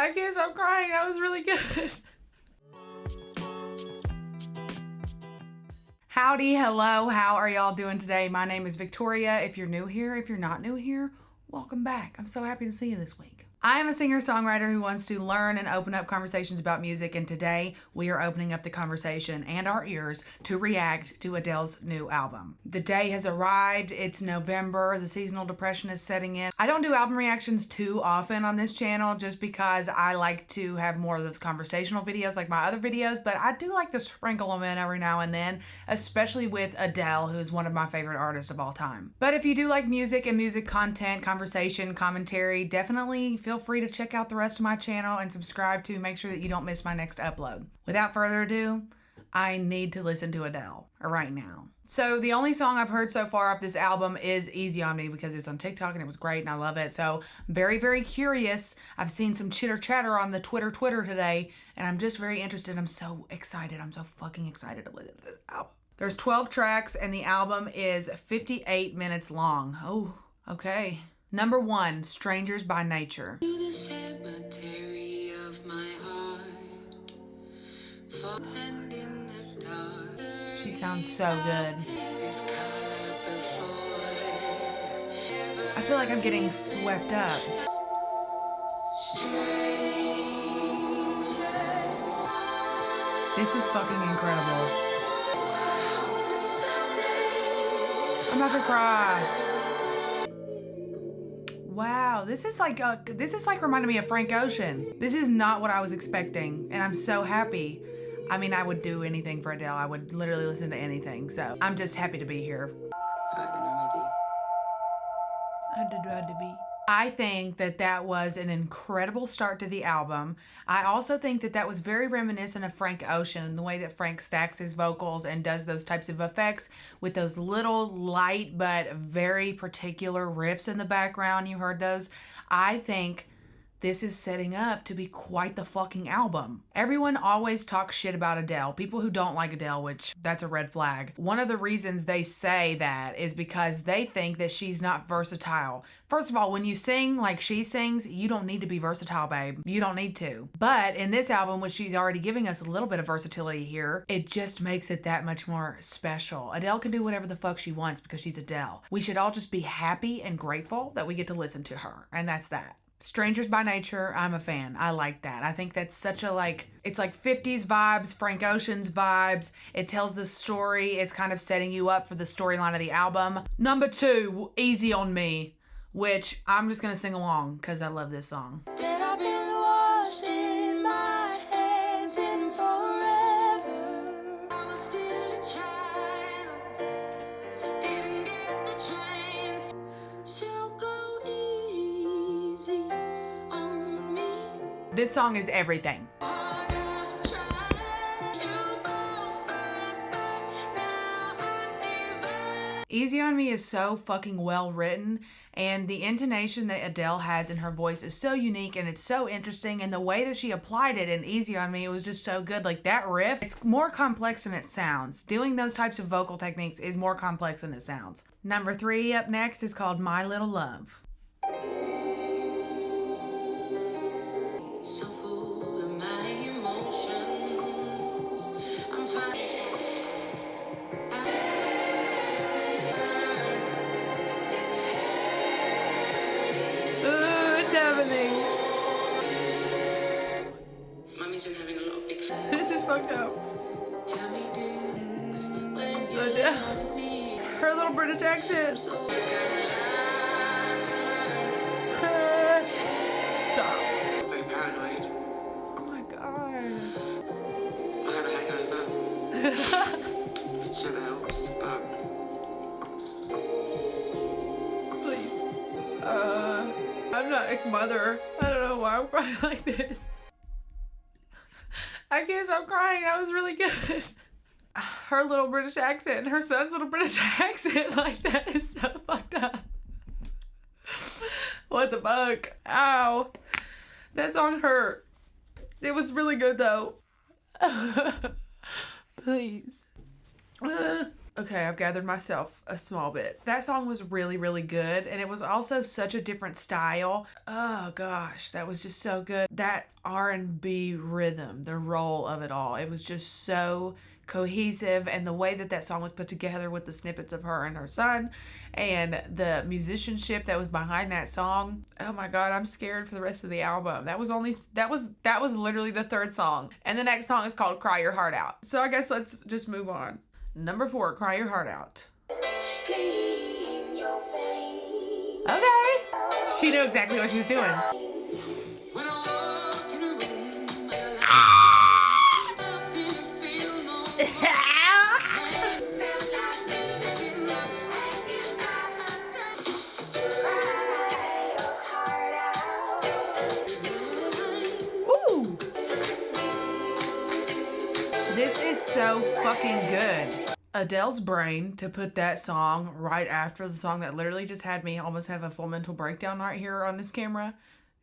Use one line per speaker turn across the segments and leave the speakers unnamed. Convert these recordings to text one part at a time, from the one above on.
I can't stop crying. That was really good. Howdy, hello, how are y'all doing today? My name is Victoria. If you're new here, if you're not new here, welcome back. I'm so happy to see you this week. I am a singer-songwriter who wants to learn and open up conversations about music, and today we are opening up the conversation and our ears to react to Adele's new album. The day has arrived. It's November. The seasonal depression is setting in. I don't do album reactions too often on this channel just because I like to have more of those conversational videos like my other videos, but I do like to sprinkle them in every now and then, especially with Adele, who's one of my favorite artists of all time. But if you do like music and music content, conversation, commentary, definitely feel free to check out the rest of my channel and subscribe to make sure that you don't miss my next upload. Without further ado, I need to listen to Adele right now. So the only song I've heard so far off this album is Easy on Me because it's on TikTok and it was great and I love it. So very, very curious. I've seen some chitter chatter on the Twitter today and I'm just very interested. I'm so excited. I'm so fucking excited to listen to this album. There's 12 tracks and the album is 58 minutes long. Oh, okay. Number 1, Strangers by Nature. To the cemetery of my heart, and in the dark. She sounds so good. I feel like I'm getting swept up. This is fucking incredible. I'm about to cry. Wow, this is like reminding me of Frank Ocean. This is not what I was expecting, and I'm so happy. I mean, I would do anything for Adele. I would literally listen to anything, so I'm just happy to be here. I think that that was an incredible start to the album. I also think that that was very reminiscent of Frank Ocean, the way that Frank stacks his vocals and does those types of effects with those little light but very particular riffs in the background. You heard those? I think this is setting up to be quite the fucking album. Everyone always talks shit about Adele. People who don't like Adele, which that's a red flag. One of the reasons they say that is because they think that she's not versatile. First of all, when you sing like she sings, you don't need to be versatile, babe. You don't need to. But in this album, which she's already giving us a little bit of versatility here, it just makes it that much more special. Adele can do whatever the fuck she wants because she's Adele. We should all just be happy and grateful that we get to listen to her. And that's that. Strangers by Nature, I'm a fan. I like that. I think that's such a it's like 50s vibes, Frank Ocean's vibes. It tells the story. It's kind of setting you up for the storyline of the album. Number 2, Easy on Me, which I'm just going to sing along because I love this song. This song is everything. Easy on Me is so fucking well written, and the intonation that Adele has in her voice is so unique and it's so interesting, and the way that she applied it in Easy on Me, it was just so good. Like that riff, it's more complex than it sounds. Doing those types of vocal techniques is more complex than it sounds. Number 3 up next is called My Little Love. So full of my emotions, I'm fine. Ooh, it's happening. Mommy's been having a lot of big fun. This is fucked up. Tell me this when you love me. Her little British accent. Stop. Paranoid. Oh my god. I have a hangover. Sugar helps, but please. I'm not a mother. I don't know why I'm crying like this. I can't stop crying. That was really good. Her little British accent and her son's little British accent like that is so fucked up. What the fuck? Ow. That song hurt. It was really good though. Please. Okay, I've gathered myself a small bit. That song was really, really good, and it was also such a different style. Oh gosh, that was just so good. That R&B rhythm, the roll of it all, it was just so cohesive, and the way that that song was put together with the snippets of her and her son and the musicianship that was behind that song. Oh my god, I'm scared for the rest of the album. That was literally the third song, and the next song is called Cry Your Heart Out. So I guess let's just move on. Number 4, Cry Your Heart Out. Okay. She knew exactly what she was doing. Ooh. This is so fucking good. Adele's brain to put that song right after the song that literally just had me almost have a full mental breakdown right here on this camera.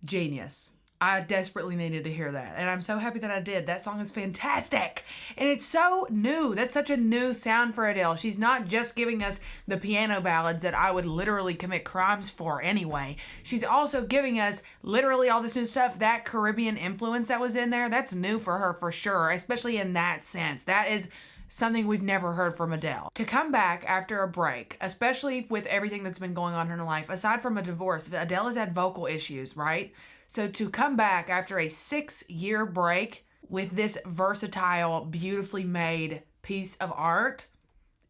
Genius. I desperately needed to hear that, and I'm so happy that I did. That song is fantastic, and it's so new. That's such a new sound for Adele. She's not just giving us the piano ballads that I would literally commit crimes for anyway. She's also giving us literally all this new stuff. That Caribbean influence that was in there, that's new for her for sure, especially in that sense. That is something we've never heard from Adele. To come back after a break, especially with everything that's been going on in her life, aside from a divorce, Adele has had vocal issues, right? So to come back after a 6-year break with this versatile, beautifully made piece of art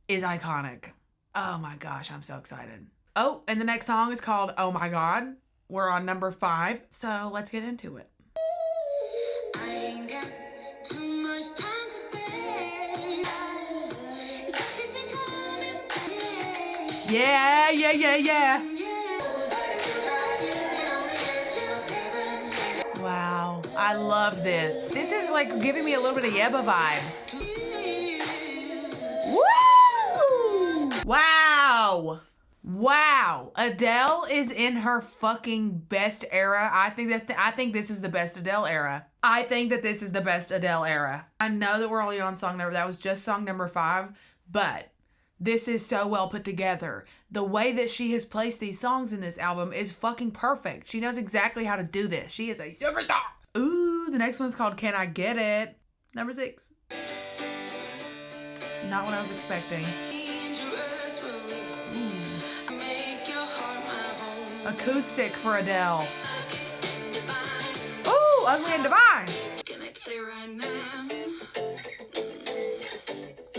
is iconic. Oh my gosh, I'm so excited. Oh, and the next song is called Oh My God. We're on number 5, so let's get into it. I ain't got too much time to spare. Yeah. Wow, I love this. This is like giving me a little bit of Yebba vibes. Woo! Wow. Adele is in her fucking best era. I think this is the best Adele era. I know that we're only on song number, that was just song number 5, but this is so well put together. The way that she has placed these songs in this album is fucking perfect. She knows exactly how to do this. She is a superstar. Ooh, the next one's called Can I Get It? Number 6. Not what I was expecting. Acoustic for Adele. Ooh, Ugly and Divine.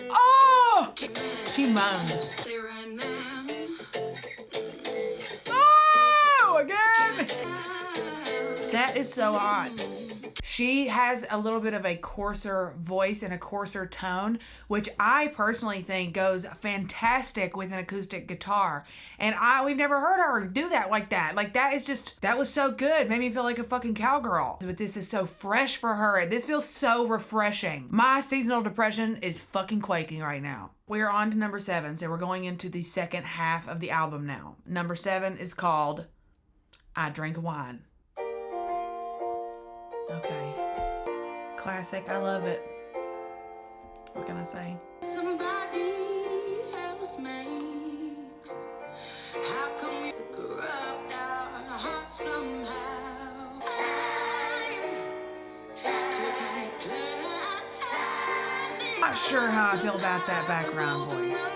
Oh! She moaned. Oh, again! That is so odd. She has a little bit of a coarser voice and a coarser tone, which I personally think goes fantastic with an acoustic guitar. And we've never heard her do that like that. Like that was so good. Made me feel like a fucking cowgirl. But this is so fresh for her. This feels so refreshing. My seasonal depression is fucking quaking right now. We're on to number 7, so we're going into the second half of the album now. Number 7 is called I Drink Wine. Okay. Classic. I love it. What can I say? Somebody else makes. How come we corrupt our hearts somehow? Not sure how I feel about that background voice.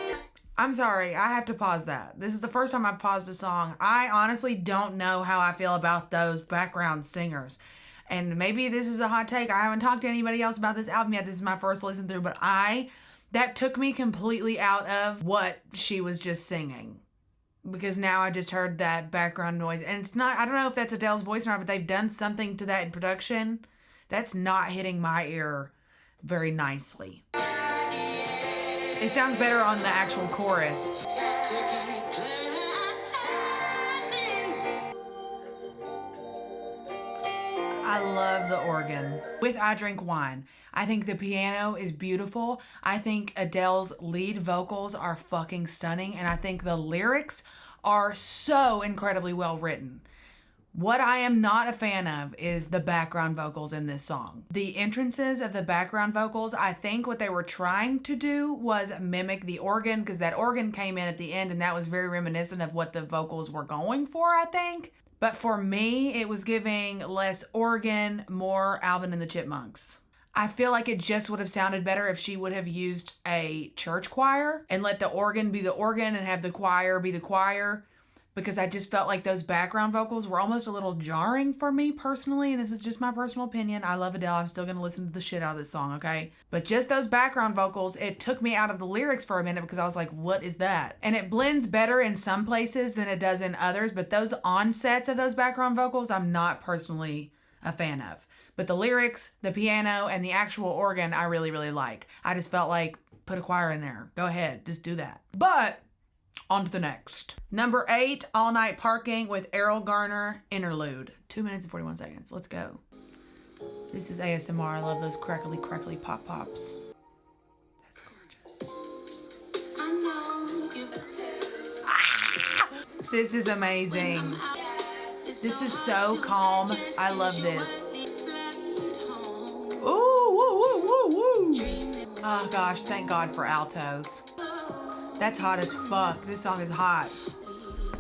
I'm sorry, I have to pause that. This is the first time I've paused a song. I honestly don't know how I feel about those background singers. And maybe this is a hot take. I haven't talked to anybody else about this album yet. This is my first listen through, but that took me completely out of what she was just singing. Because now I just heard that background noise. And it's not, I don't know if that's Adele's voice or not, but they've done something to that in production that's not hitting my ear very nicely. It sounds better on the actual chorus. I love the organ. With I Drink Wine, I think the piano is beautiful. I think Adele's lead vocals are fucking stunning. And I think the lyrics are so incredibly well written. What I am not a fan of is the background vocals in this song. The entrances of the background vocals, I think what they were trying to do was mimic the organ, because that organ came in at the end and that was very reminiscent of what the vocals were going for, I think. But for me, it was giving less organ, more Alvin and the Chipmunks. I feel like it just would have sounded better if she would have used a church choir and let the organ be the organ and have the choir be the choir, because I just felt like those background vocals were almost a little jarring for me personally, and this is just my personal opinion. I love Adele. I'm still going to listen to the shit out of this song, okay? But just those background vocals, it took me out of the lyrics for a minute because I was like, what is that? And it blends better in some places than it does in others, but those onsets of those background vocals, I'm not personally a fan of. But the lyrics, the piano, and the actual organ, I really, really like. I just felt like, put a choir in there. Go ahead, just do that. But on to the next. Number 8, All Night Parking with Errol Garner Interlude. 2 minutes and 41 seconds. Let's go. This is ASMR. I love those crackly, crackly pop pops. That's gorgeous. This is amazing. This is so calm. I love this. Ooh, woo, woo, woo, woo. Oh gosh, thank God for altos. That's hot as fuck. This song is hot.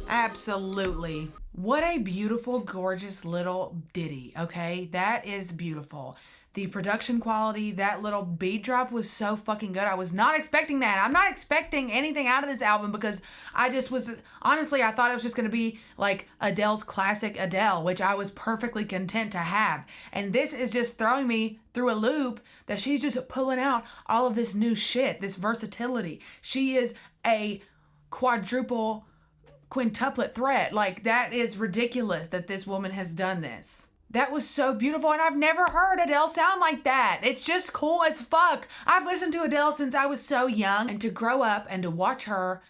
Absolutely. What a beautiful, gorgeous little ditty, okay? That is beautiful. The production quality, that little beat drop was so fucking good. I was not expecting that. I'm not expecting anything out of this album because I just was, honestly, I thought it was just going to be like Adele's classic Adele, which I was perfectly content to have. And this is just throwing me through a loop that she's just pulling out all of this new shit, this versatility. She is a quadruple, quintuplet threat. Like, that is ridiculous that this woman has done this. That was so beautiful, and I've never heard Adele sound like that. It's just cool as fuck. I've listened to Adele since I was so young, and to grow up and to watch her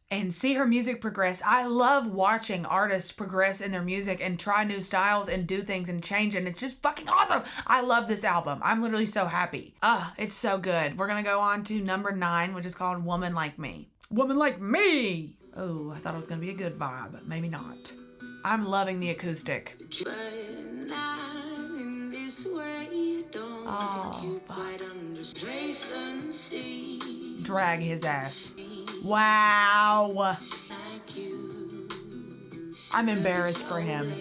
and see her music progress. I love watching artists progress in their music and try new styles and do things and change, and it's just fucking awesome. I love this album. I'm literally so happy. It's so good. We're gonna go on to number 9, which is called Woman Like Me. Woman Like Me! Oh, I thought it was gonna be a good vibe. Maybe not. I'm loving the acoustic. Oh, fuck. Drag his ass. Wow. I'm embarrassed for him.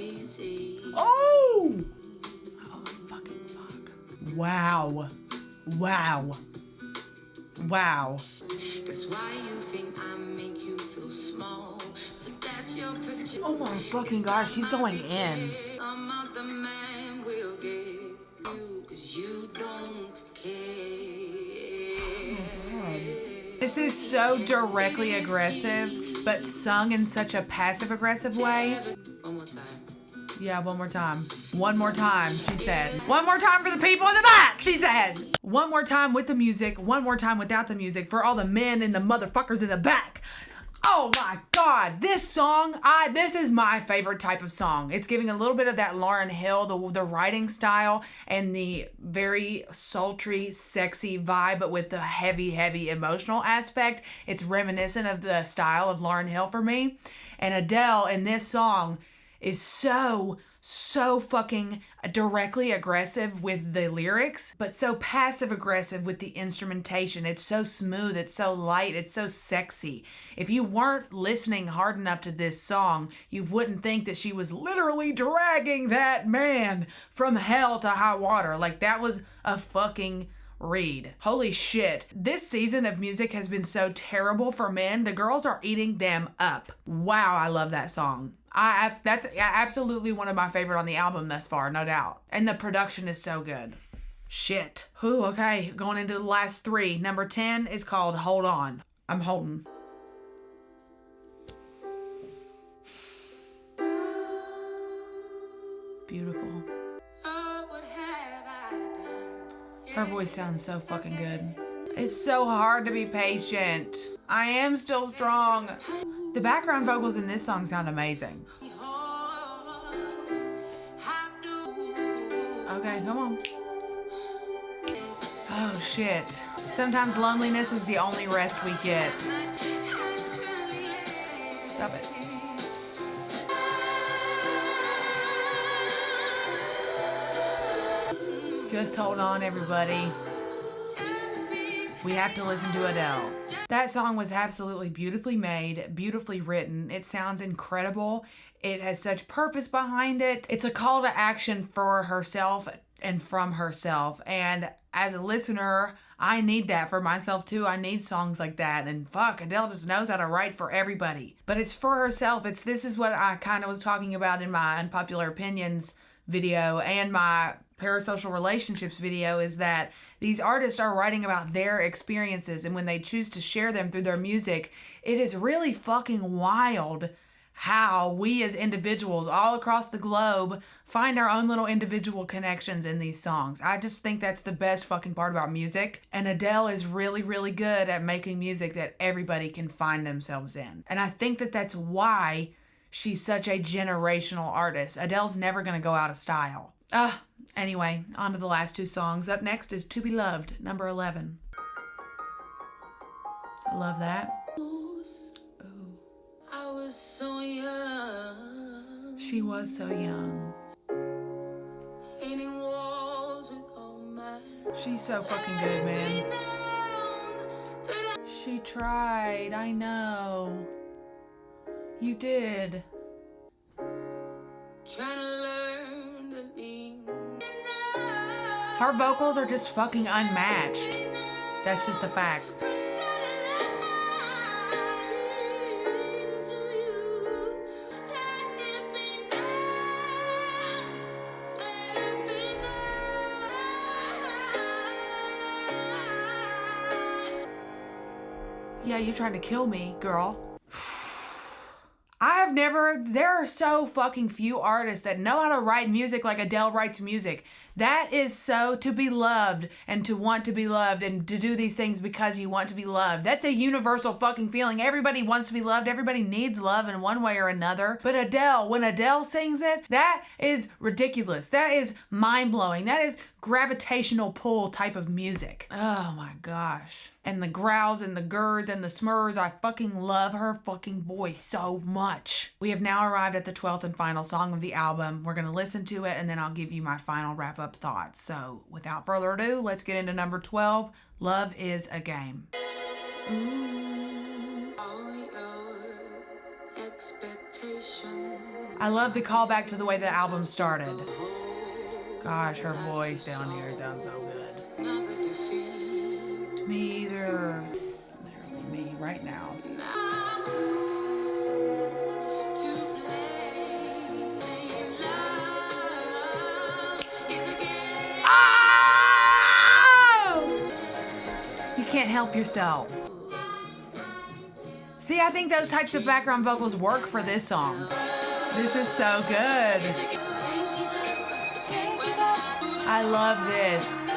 Oh! Holy fucking fuck. Wow. Wow. Wow. That's why you think I make you feel small. But that's your projection. Oh my fucking gosh, he's going in. Some other man will get you 'cause you don't care. Oh, this is so directly aggressive, but sung in such a passive aggressive way. One more time. Yeah, one more time. One more time, she said. One more time for the people in the back, she said. One more time with the music, one more time without the music for all the men and the motherfuckers in the back. Oh my God, this song, this is my favorite type of song. It's giving a little bit of that Lauryn Hill, the writing style, and the very sultry, sexy vibe, but with the heavy, heavy emotional aspect. It's reminiscent of the style of Lauryn Hill for me. And Adele in this song is so fucking directly aggressive with the lyrics, but so passive aggressive with the instrumentation. It's so smooth, it's so light, it's so sexy. If you weren't listening hard enough to this song, you wouldn't think that she was literally dragging that man from hell to high water. Like, that was a fucking read. Holy shit. This season of music has been so terrible for men. The girls are eating them up. Wow, I love that song. That's absolutely one of my favorite on the album thus far, no doubt. And the production is so good. Shit. Whew, okay, going into the last 3. Number 10 is called Hold On. I'm holding. Beautiful. Her voice sounds so fucking good. It's so hard to be patient. I am still strong. The background vocals in this song sound amazing. Okay, come on. Oh shit. Sometimes loneliness is the only rest we get. Stop it. Just hold on, everybody. We have to listen to Adele. That song was absolutely beautifully made, beautifully written. It sounds incredible. It has such purpose behind it. It's a call to action for herself and from herself. And as a listener, I need that for myself too. I need songs like that. And fuck, Adele just knows how to write for everybody. But it's for herself. This is what I kind of was talking about in my unpopular opinions video and my parasocial relationships video, is that these artists are writing about their experiences, and when they choose to share them through their music, it is really fucking wild how we as individuals all across the globe find our own little individual connections in these songs. I just think that's the best fucking part about music. And Adele is really, really good at making music that everybody can find themselves in. And I think that that's why she's such a generational artist. Adele's never gonna go out of style. Anyway, on to the last two songs. Up next is To Be Loved, number 11. I love that. Ooh.
I was so young.
She was so young.
Painting walls with all my.
She's so fucking good, man. She tried, I know. You did.
Trying to learn to lean.
Her vocals are just fucking unmatched. That's just the facts. Yeah, you trying to kill me, girl. There are so fucking few artists that know how to write music like Adele writes music. That is so to be loved and to want to be loved and to do these things because you want to be loved. That's a universal fucking feeling. Everybody wants to be loved. Everybody needs love in one way or another. But Adele, when Adele sings it, that is ridiculous. That is mind-blowing. That is gravitational pull type of music. Oh my gosh. And the growls and the gurs and the smurs, I fucking love her fucking voice so much. We have now arrived at the 12th and final song of the album. We're gonna listen to it and then I'll give you my final wrap-up thoughts. So without further ado, let's get into number 12, Love Is a Game. Ooh. I love the callback to the way the album started. Gosh, her voice down here sounds so good. Me either. Literally me right now. Oh! You can't help yourself. See, I think those types of background vocals work for this song. This is so good. I love this.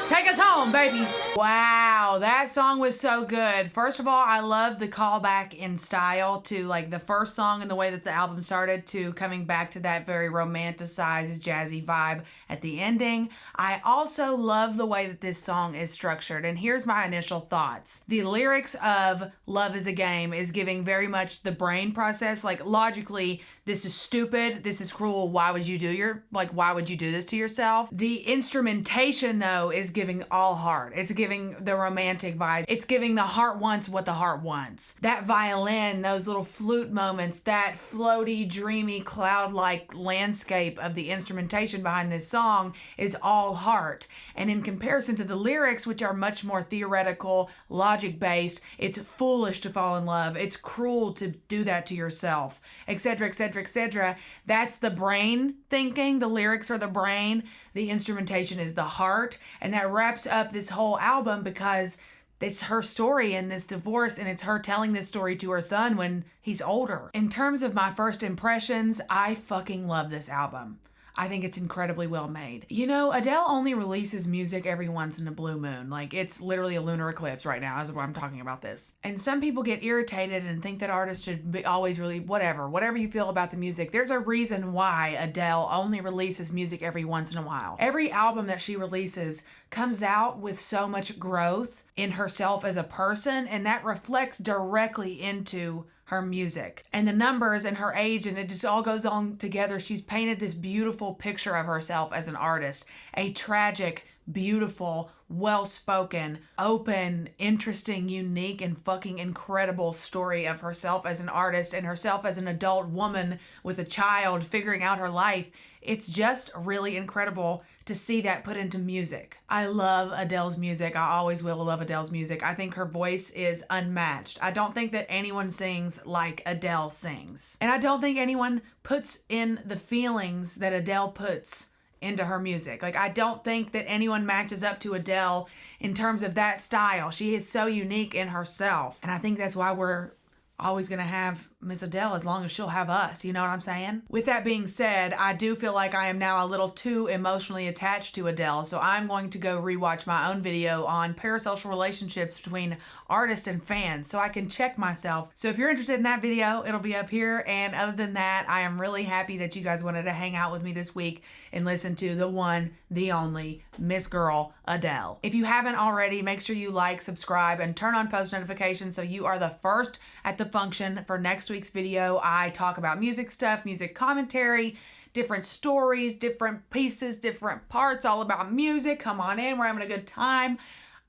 Take us home, baby. Wow, that song was so good. First of all, I love the callback in style to like the first song and the way that the album started to coming back to that very romanticized, jazzy vibe at the ending. I also love the way that this song is structured. And here's my initial thoughts. The lyrics of Love Is a Game is giving very much the brain process. Like logically, this is stupid. This is cruel. Why would you do why would you do this to yourself? The instrumentation though is giving all heart. It's giving the romantic vibe. It's giving the heart wants what the heart wants. That violin, those little flute moments, that floaty, dreamy, cloud-like landscape of the instrumentation behind this song is all heart. And in comparison to the lyrics, which are much more theoretical, logic-based, it's foolish to fall in love. It's cruel to do that to yourself, etc., etc., etc. That's the brain thinking. The lyrics are the brain. The instrumentation is the heart. And that wraps up this whole album because it's her story in this divorce and it's her telling this story to her son when he's older. In terms of my first impressions, I fucking love this album. I think it's incredibly well made. You know, Adele only releases music every once in a blue moon. Like, it's literally a lunar eclipse right now, is what I'm talking about this. And some people get irritated and think that artists should be always really, whatever you feel about the music. There's a reason why Adele only releases music every once in a while. Every album that she releases comes out with so much growth in herself as a person, and that reflects directly into her music and the numbers and her age, and it just all goes on together. She's painted this beautiful picture of herself as an artist, a tragic, beautiful, well-spoken, open, interesting, unique, and fucking incredible story of herself as an artist and herself as an adult woman with a child figuring out her life. It's just really incredible to see that put into music. I love Adele's music. I always will love Adele's music. I think her voice is unmatched. I don't think that anyone sings like Adele sings. And I don't think anyone puts in the feelings that Adele puts into her music. Like, I don't think that anyone matches up to Adele in terms of that style. She is so unique in herself. And I think that's why we're always going to have Miss Adele as long as she'll have us. You know what I'm saying? With that being said, I do feel like I am now a little too emotionally attached to Adele, so I'm going to go rewatch my own video on parasocial relationships between artists and fans so I can check myself. So if you're interested in that video, it'll be up here. And other than that, I am really happy that you guys wanted to hang out with me this week and listen to the one, the only Miss Girl Adele. If you haven't already, make sure you like, subscribe, and turn on post notifications so you are the first at the function for next week's video. I talk about music stuff, music commentary, different stories, different pieces, different parts, all about music. Come on in, we're having a good time.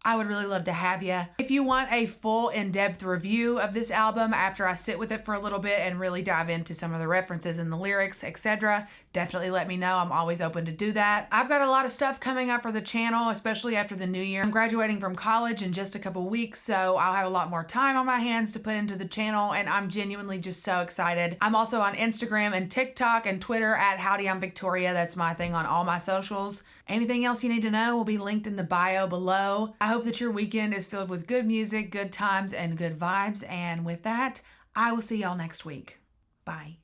I would really love to have you. If you want a full in-depth review of this album after I sit with it for a little bit and really dive into some of the references and the lyrics, etc., definitely let me know. I'm always open to do that. I've got a lot of stuff coming up for the channel, especially after the new year. I'm graduating from college in just a couple weeks, so I'll have a lot more time on my hands to put into the channel, and I'm genuinely just so excited. I'm also on Instagram and TikTok and Twitter at Howdy I'm Victoria. That's my thing on all my socials. Anything else you need to know will be linked in the bio below. I hope that your weekend is filled with good music, good times, and good vibes. And with that, I will see y'all next week. Bye.